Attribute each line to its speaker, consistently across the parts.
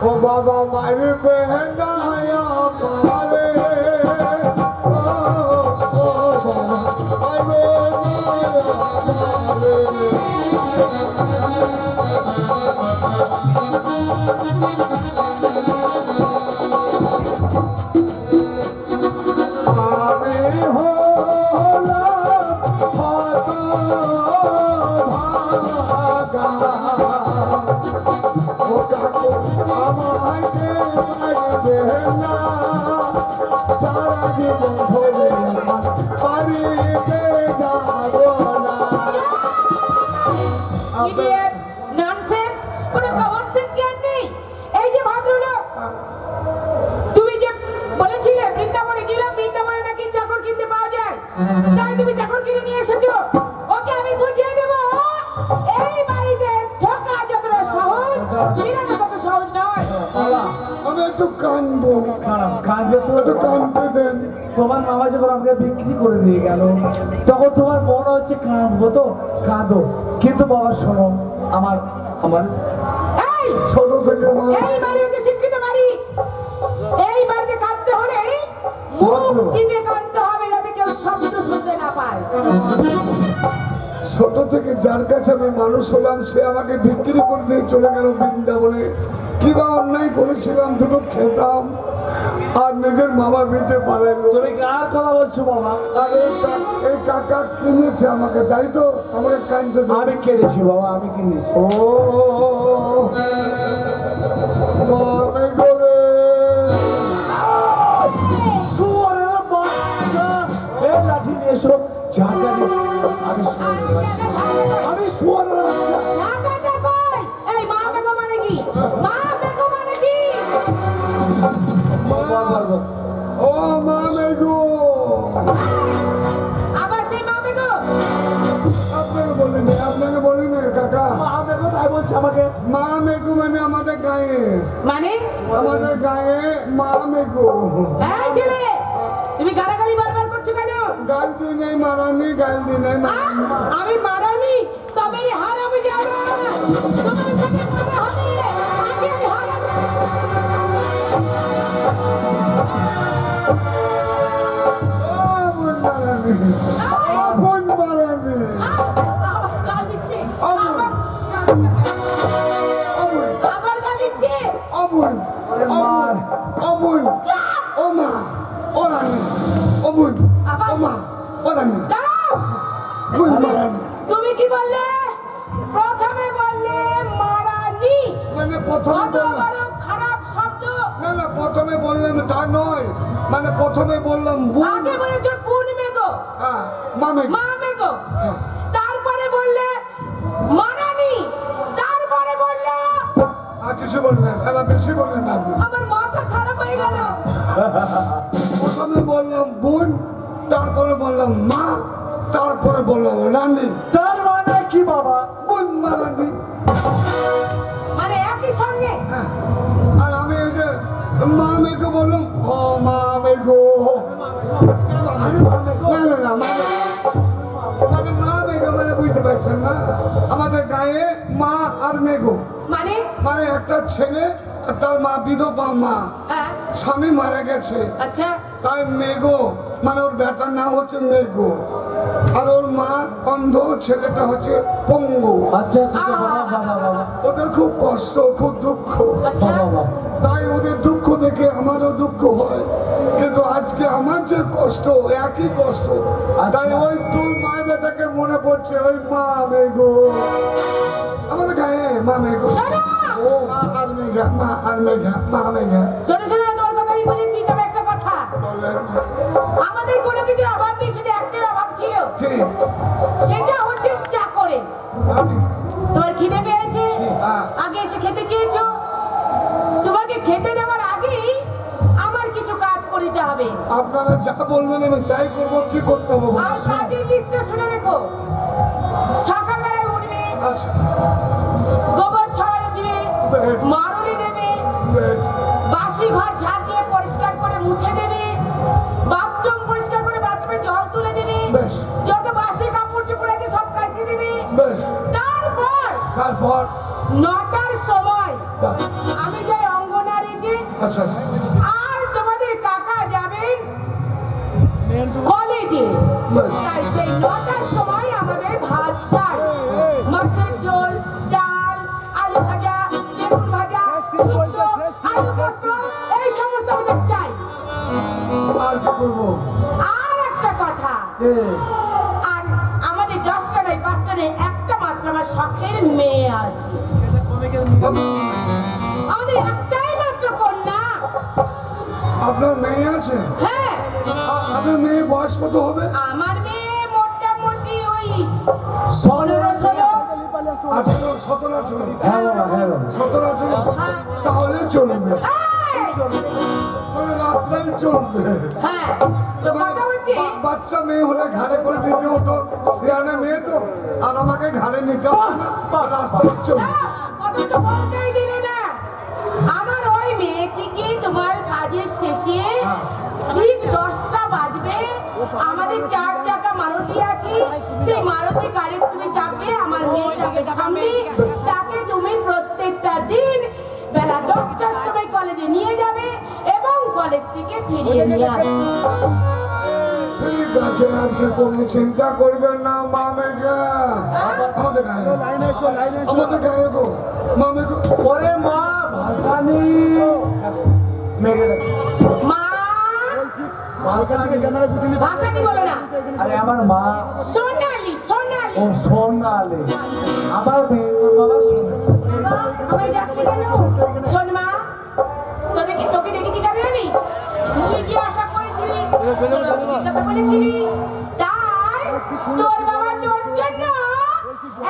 Speaker 1: ও বাবা মারি বেহনা মারে সারা জীবন ধরে বাড়িতে যাবো না।
Speaker 2: ননসেন্স, কোনো কমন সেন্স জ্ঞান নেই। এই যে ভদ্রলোক, তুমি যে বলেছিলে বৃন্দাবনে গেলাম, বৃন্দাবনে নাকি চাকর কিনতে পাওয়া যায়, তাই তুমি চাকর কিনে নিয়ে এসেছো। ওকে আমি বুঝিয়ে দেবো এই বাড়িতে ঢোকা যতটা সহজ, সেটা তত সহজ নয়।
Speaker 1: আমি একটু কানবো,
Speaker 3: কাঁদবে তো
Speaker 1: একটু কানতে দেন।
Speaker 3: তোমার মামা যখন আমাকে বিক্রি করে দিয়ে গেল তখন তোমার মনে হচ্ছে কাঁদবো, তো কাঁদো, কিন্তু বাবা শোনো, আমার আমার
Speaker 2: এই
Speaker 1: ছোট থেকে
Speaker 2: এই বাড়ি হচ্ছে শিক্ষিত বাড়ি। এই বাড়িতে কাঁদতে হলে মুখ টিপে কাঁদতে হবে, যাতে কেউ শব্দ শুনতে না পায়।
Speaker 1: ছোট থেকে যার কাছে আমি মানুষ হলাম সে আমাকে বিক্রি করে দিয়ে চলে গেল বৃন্দাবনে। কিবা অন্যায় করেছিলাম, দুটো খেতাম আর নিজের মামা বেঁচে পারেন।
Speaker 3: তুমি কার কথা বলছো বাবা?
Speaker 1: আর এই কাকা কিনেছে আমাকে, তাই তো? আমাকে কানতে দেন।
Speaker 3: আমি কিনেছি বাবা, আমি কিনেছি।
Speaker 1: ও মামে গোরে
Speaker 3: শুয়োরের বাচ্চা, এই লাঠি নিয়ে এসো, ঝাঁটা নিয়ে এসো। আমি শুয়োরের বাচ্চা।
Speaker 2: ঢাকাটা কই? এই মা বেগো মানে কি? মা বেগো মানে কি?
Speaker 1: ও মামে গো,
Speaker 2: আবার সেই মা বেগো?
Speaker 1: আপনাকে বলিনি কাকা।
Speaker 3: আমি কোথায় বলছি আমাকে?
Speaker 1: মা মেঘু মানে আমাদের গায়ে,
Speaker 2: মানে
Speaker 1: আমাদের গায়ে মা মেঘু।
Speaker 2: এই ছেলে, তুমি গালাগালি বারবার করছো কেন?
Speaker 1: গাল দিয়ে নেই মারানি, গাল দিয়ে নেই মারানি।
Speaker 2: আমি মারানি, তবে এই হারামে যাব। তোমার সঙ্গে কথা হবে, আগে আমি হারামে।
Speaker 1: বোন মারানি, বোন মারানি,
Speaker 2: গাল দিচ্ছে।
Speaker 1: অমন, অমন,
Speaker 2: আবার গাল দিচ্ছে।
Speaker 1: অমন, অমন, অমন, ও মা, ও রানী, অমন, ও মা, ও রানী,
Speaker 2: দাঁড়াও।
Speaker 1: বোন মারানি।
Speaker 2: তুমি কি বললে? প্রথমে বললে মারানি।
Speaker 1: মানে প্রথমে
Speaker 2: কত
Speaker 1: বললাম,
Speaker 2: বড় খারাপ শব্দ।
Speaker 1: না না প্রথমে বললাম তা নয়, মানে প্রথমে বললাম বোন।
Speaker 2: আগে বলেছো বোন মেগো,
Speaker 1: হ্যাঁ মামে।
Speaker 2: মা মেগো।
Speaker 1: হ্যাঁ।
Speaker 2: তারপরে বললে মারানি, তারপরে বললে।
Speaker 1: আর কিছু বললেন, এবার বেশি বললেন না আপনি।
Speaker 2: আমার মাথা খারাপ হয়ে গেল।
Speaker 1: প্রথমে বললাম বোন, তারপরে বললাম মা, তারপরে বললাম রানী।
Speaker 3: তার মানে কি বাবা?
Speaker 1: বোন মা রানী।
Speaker 2: মানে একই সঙ্গে।
Speaker 1: হ্যাঁ। আর আমি এই যে মা মেঘো বললাম, ও মা মেঘো। না না না মা মানে মা মেঘো মানে বুঝতে পারছেন না, আমাদের গায়ে মা আর মেঘো
Speaker 2: মানে
Speaker 1: মানে একটা ছেলে আর তার মা বিধবা মা,
Speaker 2: হ্যাঁ,
Speaker 1: স্বামী মারা গেছে,
Speaker 2: আচ্ছা।
Speaker 1: তাই মেঘো মানে ওর বেটার নাম হচ্ছে মেঘো, আর ওর মা অন্ধ, ছেলেটা হচ্ছে পঙ্গু।
Speaker 3: আচ্ছা আচ্ছা আচ্ছা, বাবা বাবা বাবা
Speaker 1: ওদের খুব কষ্ট, খুব দুঃখ,
Speaker 2: আচ্ছা।
Speaker 3: বাবা বাবা।
Speaker 1: তাই ওদের দুঃখ দেখে আমারও দুঃখ হয়, কিন্তু আজকে আমার যে কষ্ট একই কষ্ট, তাই ওই তোর মা বেটাকে মনে পড়ছে, ওই মা মেঘো আমাদের গায়ে মা মেঘো। ও মা আর মেঘা, মা আর মেঘা, মা মেঘা।
Speaker 2: শোনো শোনো, তোমার কথা আমি বলেছি, তবে একটা কথা,
Speaker 1: বললেন
Speaker 2: আমাদের কোনো কিছুর অভাব নেই, শুধু একটার অভাব ছিল,
Speaker 1: কি?
Speaker 2: সেটা হচ্ছে চাকরে।
Speaker 1: রানী।
Speaker 2: তোমার খিদে পেয়েছে,
Speaker 1: হ্যাঁ।
Speaker 2: আগে এসে খেতে চেয়েছো, তোমাকে খেতে দেওয়ার আগেই আমার কিছু কাজ করতে হবে।
Speaker 1: আপনারা যা বলবেন আমি তাই করবো, কি করতে হবে বলুন?
Speaker 2: আর কাজের লিস্টটা শুনে রেখো। সকালবেলায় উঠবে,
Speaker 1: আচ্ছা
Speaker 2: গোবর ছড়ানো দিবে,
Speaker 1: বেশ।
Speaker 2: মারুনি দেবে,
Speaker 1: বেশ।
Speaker 2: বাসি ঘর ঝাড় দিয়ে পরিষ্কার করে মুছে দেবে, বাথরুম পরিষ্কার করে বাথরুমে জল তুলে দেবে,
Speaker 1: বেশ।
Speaker 2: যত বাসি কাপড় চোপড় আছে সব কাচিয়ে দেবে।
Speaker 1: বেশ।
Speaker 2: তারপর
Speaker 1: তারপর
Speaker 2: 9টার সময়
Speaker 1: বাহ,
Speaker 2: আমি যাই অঙ্গনারীতে,
Speaker 1: আচ্ছা আচ্ছা
Speaker 2: আর তোমাদের কাকা যাবেন কলেজে।
Speaker 1: বাহ,
Speaker 2: তাই সেই 9টার সময় আমাদের ভাত চাই, মাছের ঝোল, ডাল, আলু ভাজা, বেগুন ভাজা, শুক্তো, আলু পোস্ত, এই সমস্ত আমাদের চাই।
Speaker 1: আর কি করবো?
Speaker 2: আর একটা কথা,
Speaker 3: এ,
Speaker 2: আর আমাদের 10টা নয় 5টা নয়, একটা মাত্র আমার শখের মেয়ে আছে। আমাদের একটাই মাত্র কন্যা।
Speaker 1: আপনার মেয়ে আছে?
Speaker 2: হ্যাঁ,
Speaker 1: আপনার মেয়ে বয়স কত হবে?
Speaker 2: আমার মেয়ে মোটামুটি ওই
Speaker 3: 15-16
Speaker 1: 18, 17, 18।
Speaker 3: হ্যাঁ বাবা, হ্যাঁ বাবা।
Speaker 1: 17, 18 তাহলে চলবে, মানে রাস্তায় চলবে।
Speaker 2: হ্যাঁ, তো কথা হচ্ছে,
Speaker 1: বাচ্চা মেয়ে হলে ঘাড়ে করে নিতে হতো, সিয়ানে মেয়ে তো, আর আমাকে ঘাড়ে নিতে হবে না, রাস্তায় চলবে।
Speaker 2: কথা তো বলতেই দিলে না। আমার ওই মেয়েটিকে তোমার কাজের শেষে ঠিক 10টা বাজবে, আমাদের 4 চাকা মারুতি আছে, সেই মারুতি গাড়ি তুমি চাপবে, আমার মেয়েটাকে সামনে, তাকে তুমি প্রত্যেকটা দিন বেলা 10টার সময় কলেজে নিয়ে যাবে এবং কলেজ থেকে ফিরিয়ে নিয়ে আসবে।
Speaker 1: ঠিক আছে, আর কি কোনো চিন্তা করবেন না মামেকে। আমাদের গায়ে আমাদের গায়ে গো মামেকে।
Speaker 3: ওরে মা, ভাষা নেই। মেঘে ডাক।
Speaker 2: মা,
Speaker 3: ভাষা নেই।
Speaker 2: ভাষানি বলো না,
Speaker 3: আরে আমার মা,
Speaker 2: সোনালি, সোনালি।
Speaker 3: ও সোনালে, আমার মেয়ে, ওর বাবা সোনালে।
Speaker 2: আমায় ডাকতে কেন? শোন মা, তোকে দেখেছি কেন জানিস? তুই যে আশা করেছিলি, তোর বাবা যে কথা বলেছিলি, তাই তোর বাবা তোর জন্য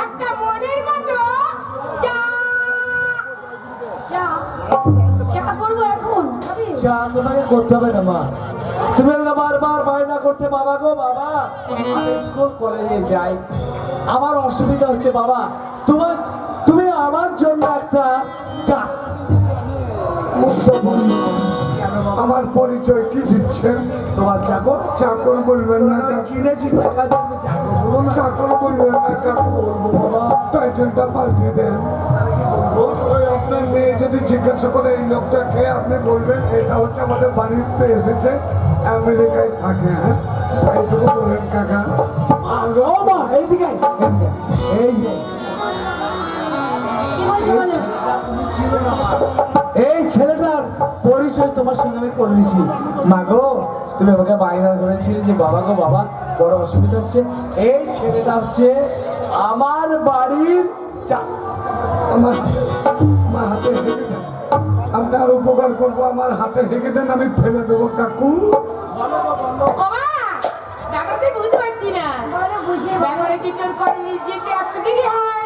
Speaker 2: একটা মনের মতো চা চা চা করবো এখন। খাবি?
Speaker 3: চা তোমাকে করতে হবে না মা, তুমি আমাকে বারবার বায়না করতে, বাবা গো বাবা আমি স্কুল কলেজে যাই, আমার অসুবিধা হচ্ছে বাবা, তুমি আমার জন্য একটা চা।
Speaker 1: আমার পরিচয় কি দিচ্ছেন?
Speaker 3: তোমার চাকর,
Speaker 1: চাকর বলবেন না কাকু,
Speaker 3: কিনেছি টাকা দিয়ে আমি চাকর বলো না।
Speaker 1: চাকর বলবেন না কাকু,
Speaker 3: বলবো বাবা,
Speaker 1: টাইটেলটা পাল্টে দেন।
Speaker 3: তাহলে কি বলবো?
Speaker 1: ওই আপনার মেয়ে যদি জিজ্ঞাসা করে এই লোকটাকে, আপনি বলবেন এটা হচ্ছে আমাদের বাড়িতে এসেছে, আমেরিকায় থাকে। হ্যাঁ, এইটুকু বলেন কাকা।
Speaker 3: ও মা, এইদিকে আয়, এইদিকে আয়। এই যে
Speaker 2: কি বলছো
Speaker 3: এই
Speaker 2: বলো?
Speaker 3: ছেলেটা তুমি ছিল না মা। এই ছেলেটার পরিচয় তোমার সঙ্গে আমি করে দিচ্ছি। মা গো, তুমি আমাকে বায়না করেছিলে যে বাবা গো বাবা বড় অসুবিধা হচ্ছে, এই ছেলেটা হচ্ছে আমার বাড়ির
Speaker 1: আমার হাতে হেঁকে দেন, আপনার উপকার করবো, আমার হাতে হেঁকে দেন, আমি ফেলে দেবো কাকু।
Speaker 2: বাবা, ব্যাপারটা বুঝতে পারছি না। বলো বুঝে, ব্যাপারে যে তোর কলেজে যেতে আসতে দেরি হয়,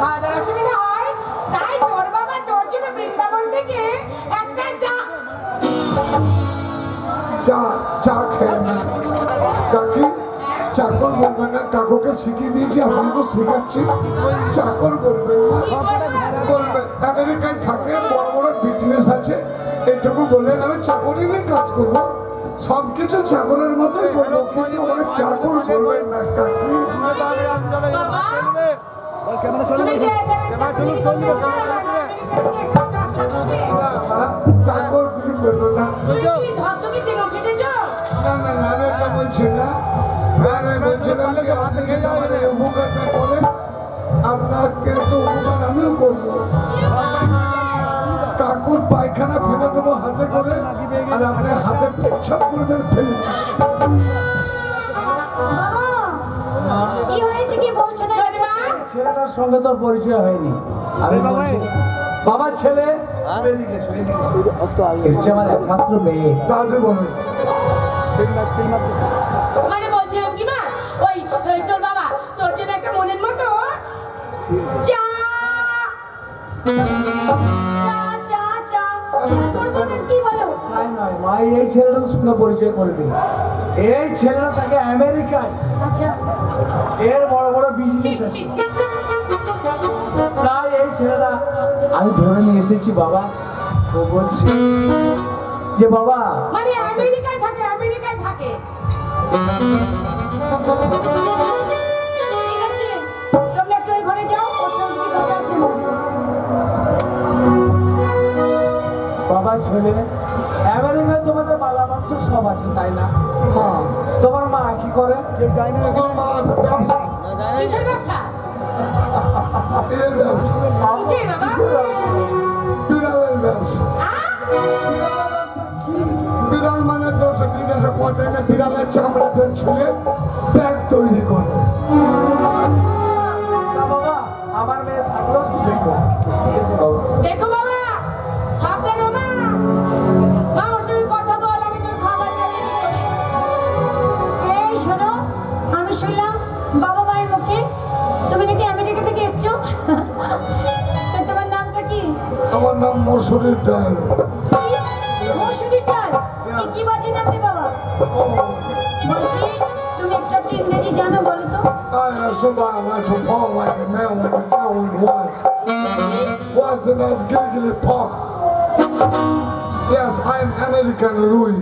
Speaker 2: খাওয়া দাওয়ার অসুবিধা হয়, তাই তোর বাবা তোর জন্য বৃন্দাবন থেকে একটা চা।
Speaker 1: চা খেয়ে না কাকি, চাকর বলবেন না, কাকুকে শিখিয়ে দিয়েছি, আপনাকে শেখাচ্ছি, চাকর বলবেন না, বলবেন আমেরিকায় থাকে, বড় বড় বিজনেস আছে, এইটুকু বললেন আমি চাকরি নিয়ে কাজ করবো, সবকিছু চাকরের মতোই করবো, কিন্তু আমাকে চাকর বলবেন না কাকি।
Speaker 2: বাবা, তুমি যে এখানে চাকরি করতে এসেছো, আমেরিকা থেকে এসে ব্যবসা করবে?
Speaker 1: চাকর কি বলবো না,
Speaker 2: তুমি কি ধবধবে চেনো কেটেছো?
Speaker 1: না না না, আমি এটা বলছি না, আমি বলছিলাম কি আপনি যদি আমার এই উপকারটা করেন, আপনাকে তো উপকার আমিও করবো। কাকুর পায়খানা ফেলে দেবো হাতে করে, আর আপনি হাতে পেচ্ছাপ করবেন ফেলে দেবেন।
Speaker 2: বাবা, কি হয়েছে কি বলছো না? শোনবা,
Speaker 3: ছেলেটার সঙ্গে তোর পরিচয় হয়নি। আমি বলছি, বাবা ছেলে এদিকে এসো, এদিকে এসো। এ হচ্ছে আমার একমাত্র মেয়ে।
Speaker 1: তাহলে বলুন
Speaker 2: মানে বলছিলাম কি মা, ওই তোর বাবা তোর জন্য একটা মনের মতো চা চা চা চা করবো না, কি বলো?
Speaker 3: তাই নয় মা, এই ছেলেটার সঙ্গে পরিচয় করে দিল। এই ছেলেটা থাকে আমেরিকায়,
Speaker 2: আচ্ছা,
Speaker 3: এর বড় বড় বিজনেস
Speaker 2: ছি,
Speaker 3: আছে,
Speaker 2: ছি, ছি।
Speaker 3: তাই এই ছেলেটা আমি ধরে নিয়ে এসেছি বাবা। ও বলছে যে বাবা
Speaker 2: মানে আমেরিকায় থাকে, আমেরিকায় থাকে। ঠিক আছে, তোমরা একটু ওই ঘরে যাও, ওর সঙ্গে কিছু কথা আছে।
Speaker 3: ছেলে আমেরিকায় তোমাদের মালা মাংস সব আছে তাই না?
Speaker 1: হ্যাঁ
Speaker 3: তোমার মা কি করে?
Speaker 1: আমার মা ব্যবসা
Speaker 2: কিসের ব্যবসা?
Speaker 1: এর ব্যবসা
Speaker 2: কিসের বাবা?
Speaker 1: বিড়ালের ব্যবসা বিড়াল মানে দেশে বিদেশে পৌঁছায় না বিড়ালের চামড়াটা ছুলে ব্যাগ তৈরি করে
Speaker 3: না বাবা, আমার মেয়ে থাকলেও তুমি দেখো। ঠিক আছে বাবা।
Speaker 2: দেখো বাবা, সাবধানে মা। মা ওর সঙ্গে কথা বল, আমি তোর খাবার রেডি করি।
Speaker 4: এই শোনো, আমি শুনলাম বাবা মায়ের মুখে তুমি নাকি আমেরিকা থেকে এসছো। তা তোমার নামটা কি?
Speaker 1: আমার নাম মসুরির ডাল
Speaker 4: মৌসুমীর ডাল। এ কি বাজে নাম রে বাবা? বলছি তুমি একটু ইংরেজি জানো বলো তো?
Speaker 1: somebody went to Paul like a man when the girl was the night Gilly Park. Yes, I'm American Rui.